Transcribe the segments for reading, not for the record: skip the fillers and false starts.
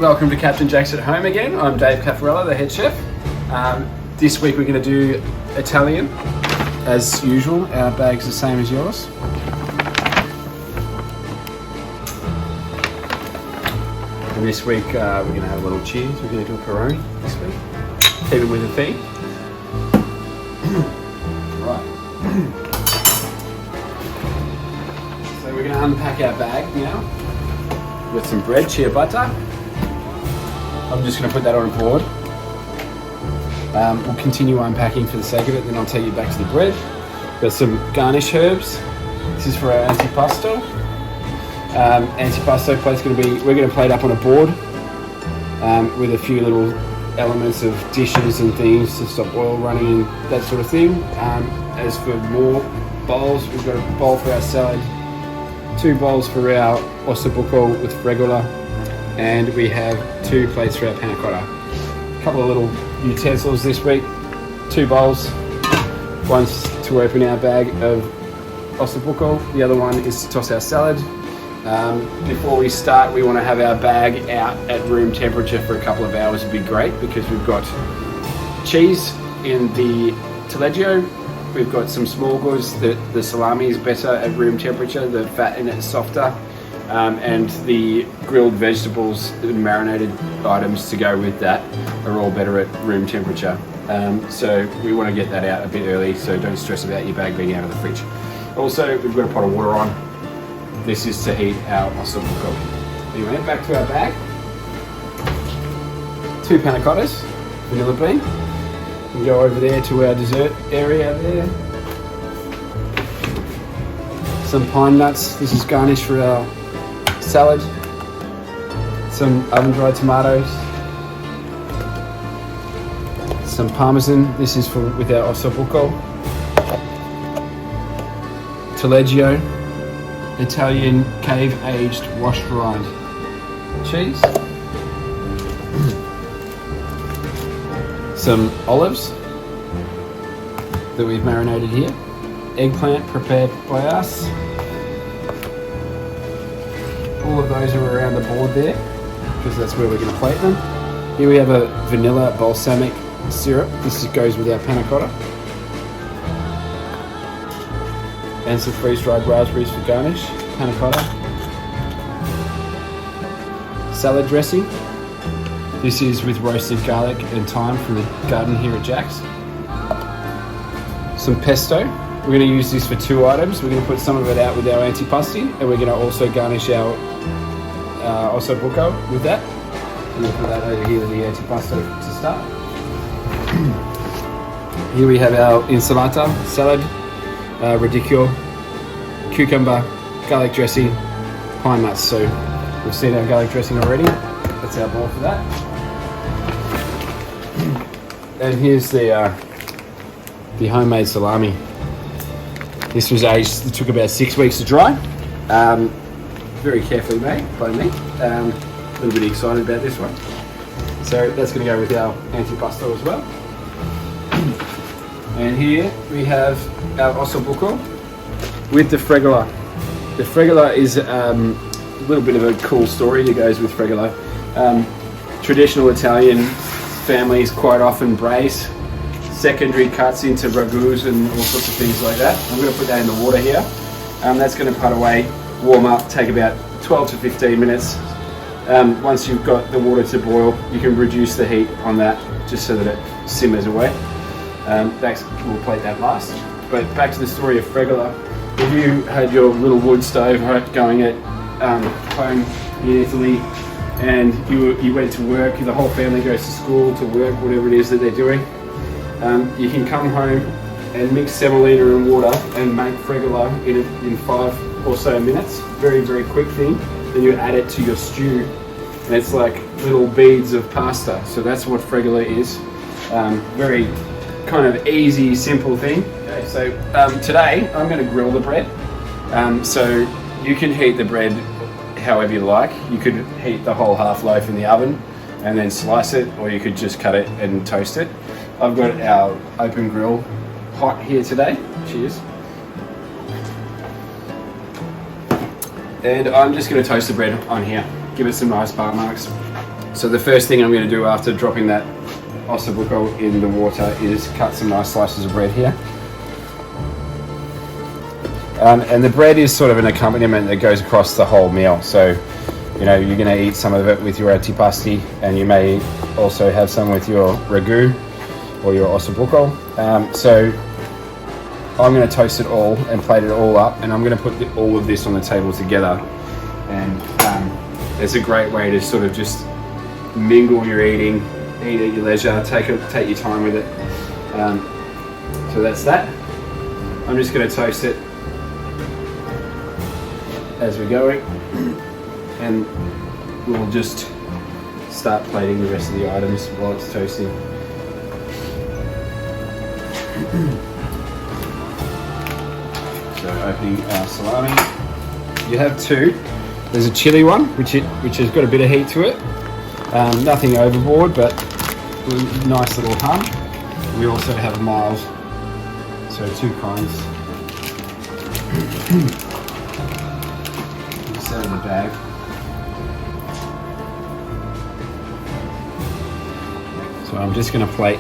Welcome to Captain Jack's at Home again. I'm Dave Caffarella, the head chef. This week we're going to do Italian. As usual, our bag's the same as yours. And this week we're going to have a little cheese. We're going to do a Peroni this week. Keep it with the theme. Right. So we're going to unpack our bag now. With some bread, ciabatta. I'm just going to put that on a board. We'll continue unpacking for the sake of it, then I'll take you back to the bread. Got some garnish herbs. This is for our antipasto. Antipasto plate's going to be, we're going to plate up on a board with a few little elements of dishes and things to stop oil running and that sort of thing. As for more bowls, we've got a bowl for our salad, 2 bowls for our ossobuco with fregola, and we have 2 plates for our panna cotta. A couple of little utensils this week, 2 bowls. One's to open our bag of ossobuco, the other one is to toss our salad. Before we start, we want to have our bag out at room temperature for a couple of hours. Would be great because we've got cheese in the taleggio. We've got some small goods. The salami is better at room temperature, the fat in it is softer, and the grilled vegetables and marinated items to go with that are all better at room temperature. So we want to get that out a bit early, so don't stress about your bag being out of the fridge. Also, we've got a pot of water on. This is to heat our ossobuco. Anyway, back to our bag. 2 panna cottas, vanilla bean. We go over there to our dessert area there. Some pine nuts. This is garnish for our salad. Some oven-dried tomatoes. Some parmesan. This is for with our ossobuco. Taleggio, Italian cave-aged, wash-dried cheese. Some olives that we've marinated here. Eggplant prepared by us. All of those are around the board there because that's where we're going to plate them. Here we have a vanilla balsamic syrup. This goes with our panna cotta. And some freeze-dried raspberries for garnish. Panna cotta. Salad dressing. This is with roasted garlic and thyme from the garden here at Jack's. Some pesto. We're going to use this for 2 items. We're going to put some of it out with our antipasti, and we're going to also garnish our ossobuco with that. I'm going to put that over here, the antipasto to start. Here we have our insalata, salad, radicchio, cucumber, garlic dressing, pine nuts. So we've seen our garlic dressing already. That's our bowl for that. And here's the homemade salami. This was aged, it took about 6 weeks to dry. Very carefully made by me. A little bit excited about this one. So that's going to go with our antipasto as well. And here we have our ossobuco with the fregola. The fregola is a little bit of a cool story that goes with fregola. Traditional Italian families quite often braise secondary cuts into ragouts and all sorts of things like that. I'm going to put that in the water here. That's going to put away, warm up, take about 12 to 15 minutes. Once you've got the water to boil, you can reduce the heat on that just so that it simmers away. We'll plate that last. But back to the story of fregola. If you had your little wood stove going at home in Italy, and you went to work, the whole family goes to school, to work, whatever it is that they're doing, you can come home and mix semolina and water and make fregola in 5 or so minutes. Very, very quick thing. Then you add it to your stew, and it's like little beads of pasta. So that's what fregola is. Very kind of easy, simple thing. Okay, so today I'm going to grill the bread. So you can heat the bread however you like. You could heat the whole half loaf in the oven and then slice it, or you could just cut it and toast it. I've got our open grill hot here today. Cheers. And I'm just going to toast the bread on here, give it some nice bar marks. So the first thing I'm going to do after dropping that ossobuco in the water is cut some nice slices of bread here. And the bread is sort of an accompaniment that goes across the whole meal. So, you know, you're going to eat some of it with your antipasti, and you may also have some with your ragu or your ossobuco. So I'm going to toast it all and plate it all up, and I'm going to put all of this on the table together. And it's a great way to sort of just mingle your eating, eat at your leisure, take your time with it. So that's that. I'm just going to toast it as we're going, and we'll just start plating the rest of the items while it's toasting. So opening our salami. You have two. There's a chili one, which has got a bit of heat to it. Nothing overboard, but nice little hum. We also have a mild, so two kinds. Just out of the bag. So I'm just going to plate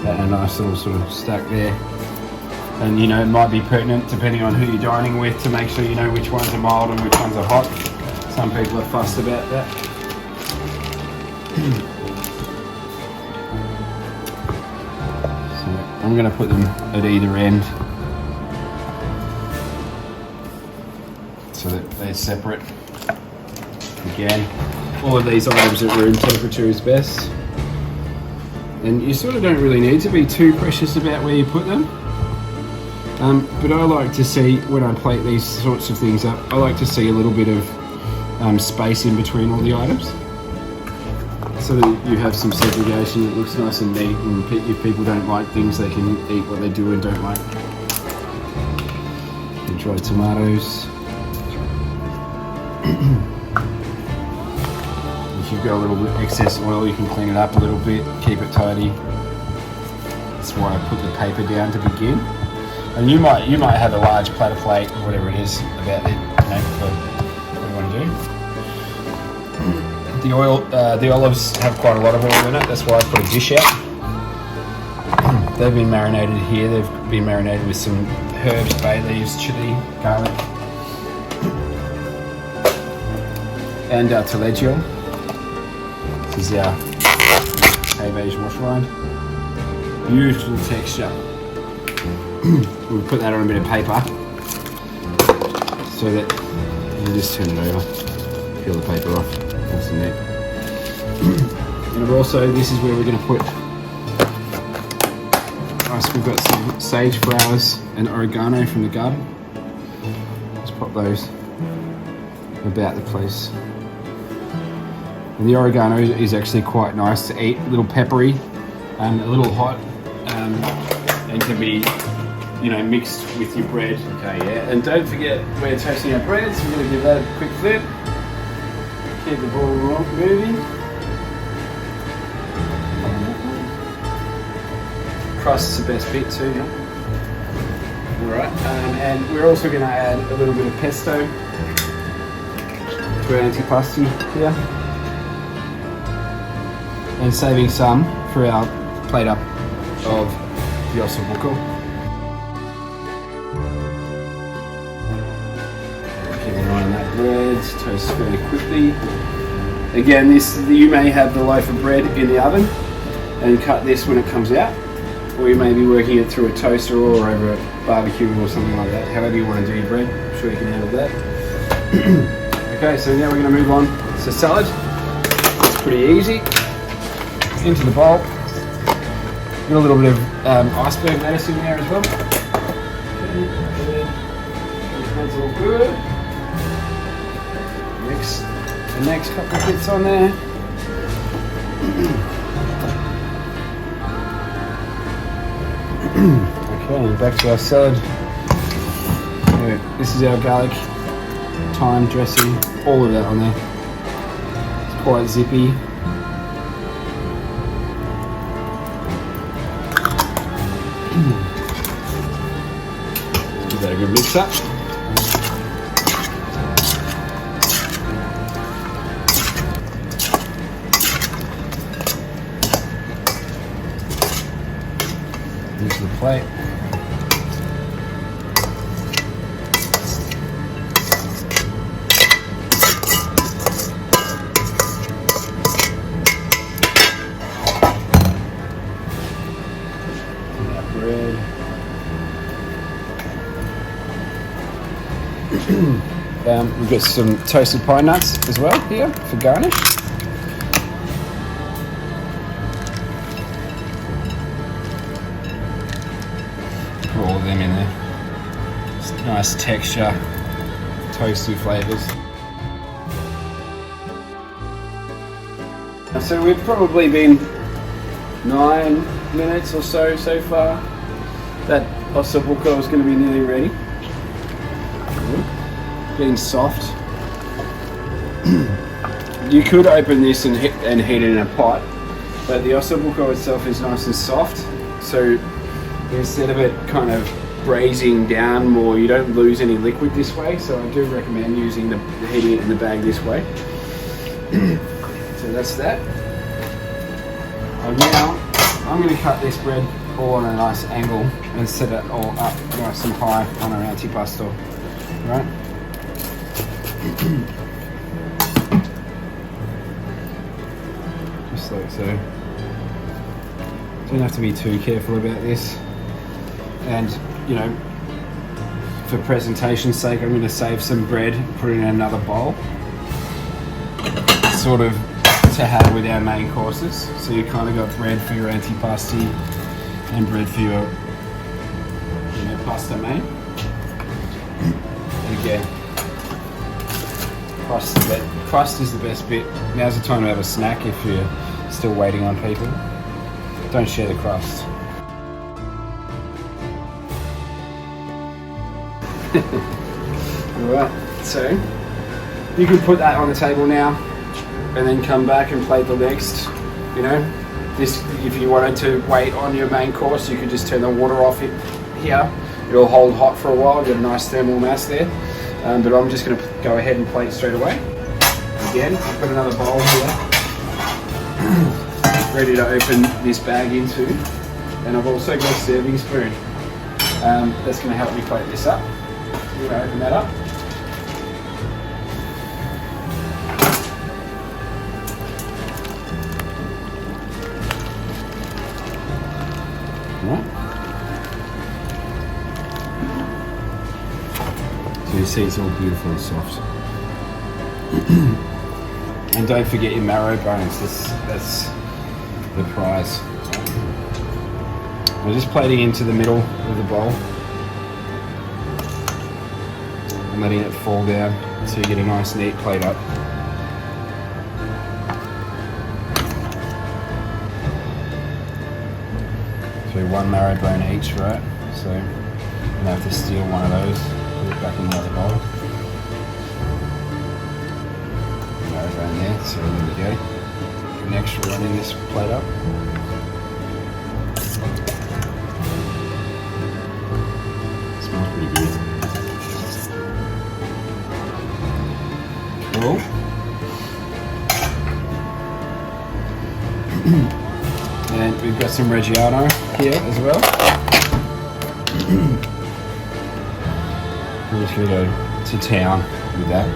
that in a nice little sort of stack there. And you know, it might be pertinent depending on who you're dining with to make sure you know which ones are mild and which ones are hot. Some people are fussed about that. So I'm going to put them at either end so that they're separate. Again, all of these items at room temperature is best. And you sort of don't really need to be too precious about where you put them. But I like to see, when I plate these sorts of things up, I like to see a little bit of space in between all the items, so that you have some segregation that looks nice and neat, and if people don't like things, they can eat what they do and don't like. And dried tomatoes. If you've got a little bit of excess oil, you can clean it up a little bit, keep it tidy. That's why I put the paper down to begin. And you might have a large platter plate or whatever it is about it, you know, for what you want to do. The olives have quite a lot of oil in it. That's why I put a dish out. They've been marinated here. They've been marinated with some herbs, bay leaves, chili, garlic, and taleggio. This is our cabbage wash rind. Beautiful texture. We'll put that on a bit of paper so that you just turn it over, peel the paper off, nice and neat. And also, this is where we're going to put, we've got some sage flowers and oregano from the garden. Just pop those about the place. And the oregano is actually quite nice to eat, a little peppery, a little hot, and can be, you know, mixed with your bread. Okay, yeah. And don't forget, we're toasting our bread, so we're going to give that a quick flip. Keep the ball moving. Crust is the best bit too, yeah. Alright, and we're also going to add a little bit of pesto to our antipasti here. And saving some for our plate up of the ossobuco. Bread toast very quickly. Again, you may have the loaf of bread in the oven and cut this when it comes out, or you may be working it through a toaster or over a barbecue or something like that. However you want to do your bread, I'm sure you can handle that. Okay, so now we're going to move on to salad. It's pretty easy. Into the bowl. Got a little bit of iceberg lettuce in there as well. Okay, that's all good. Mix the next couple of bits on there. Okay, back to our salad. Yeah, this is our garlic, thyme dressing, all of that on there. It's quite zippy. Give that a good mix up. to the plate. Bread. We've got some toasted pine nuts as well here for garnish. Put all of them in there. Just nice texture, toasty flavours. So we've probably been 9 minutes or so far. That ossobuco is going to be nearly ready. Getting soft. You could open this and heat it in a pot, but the ossobuco itself is nice and soft, so instead of it kind of braising down more, you don't lose any liquid this way, so I do recommend using heating it in the bag this way. So that's that. And now I'm going to cut this bread all on a nice angle and set it all up nice and high on our antipasto. Right? Just like so. Don't have to be too careful about this. And, you know, for presentation's sake, I'm going to save some bread and put it in another bowl. Sort of to have with our main courses. So you kind of got bread for your antipasti and bread for your, you know, pasta main. And again, crust is the best bit. Now's the time to have a snack if you're still waiting on people. Don't share the crust. Alright, so you can put that on the table now and then come back and plate the next. You know, this, if you wanted to wait on your main course, you could just turn the water off here. It'll hold hot for a while, get a nice thermal mass there. But I'm just going to go ahead and plate straight away. Again, I've got another bowl here, ready to open this bag into. And I've also got a serving spoon. That's going to help me plate this up. I'm going to open that up. Right. So you see it's all beautiful and soft. And don't forget your marrow bones, that's the prize. We're just plating into the middle of the bowl and letting it fall down so you get a nice neat plate up. So one marrow bone each, right? So I'm gonna have to steal one of those, put it back in the other bowl. Marrow bone there, so there we go. An extra one in this plate up. Smells pretty good. Cool. And we've got some Reggiano here as well. We're just going to go to town with that.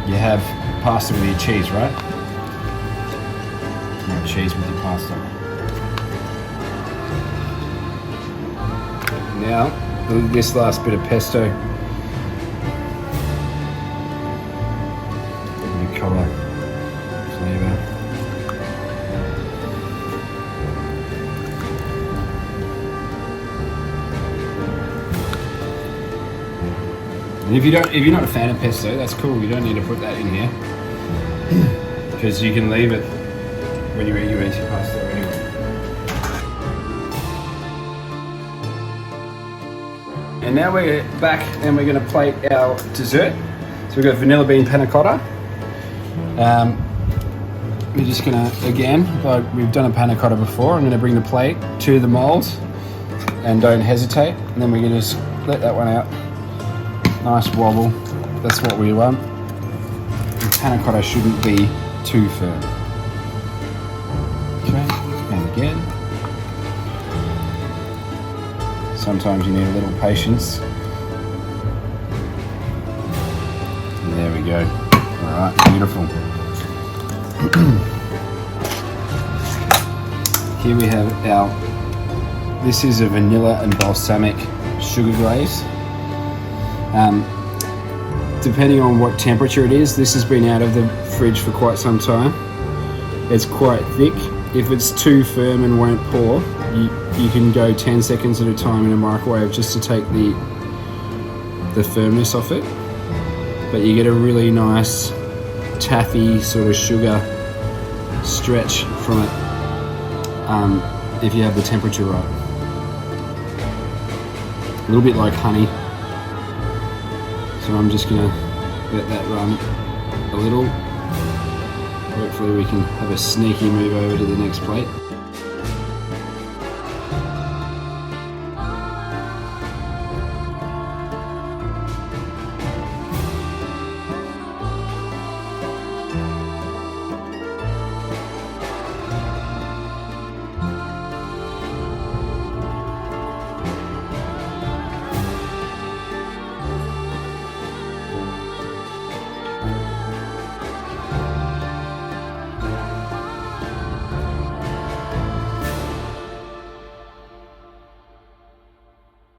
You have pasta with your cheese, right? You have cheese with your pasta. Now, this last bit of pesto. Colour flavour. And if you're not a fan of pesto, that's cool. You don't need to put that in here because you can leave it when you eat your antipasto anyway. And now we're back and we're going to plate our dessert. So we've got vanilla bean panna cotta. We're just going to, again, like we've done a panna cotta before, I'm going to bring the plate to the mould and don't hesitate. And then we're going to just let that one out. Nice wobble, that's what we want. The panna cotta shouldn't be too firm. Okay, and again. Sometimes you need a little patience. There we go. All right, beautiful. Here we have this is a vanilla and balsamic sugar glaze. Depending on what temperature it is, this has been out of the fridge for quite some time. It's quite thick. If it's too firm and won't pour, you can go 10 seconds at a time in a microwave just to take the firmness off it. But you get a really nice taffy sort of sugar stretch from it if you have the temperature right. A little bit like honey. So I'm just gonna let that run a little. Hopefully we can have a sneaky move over to the next plate.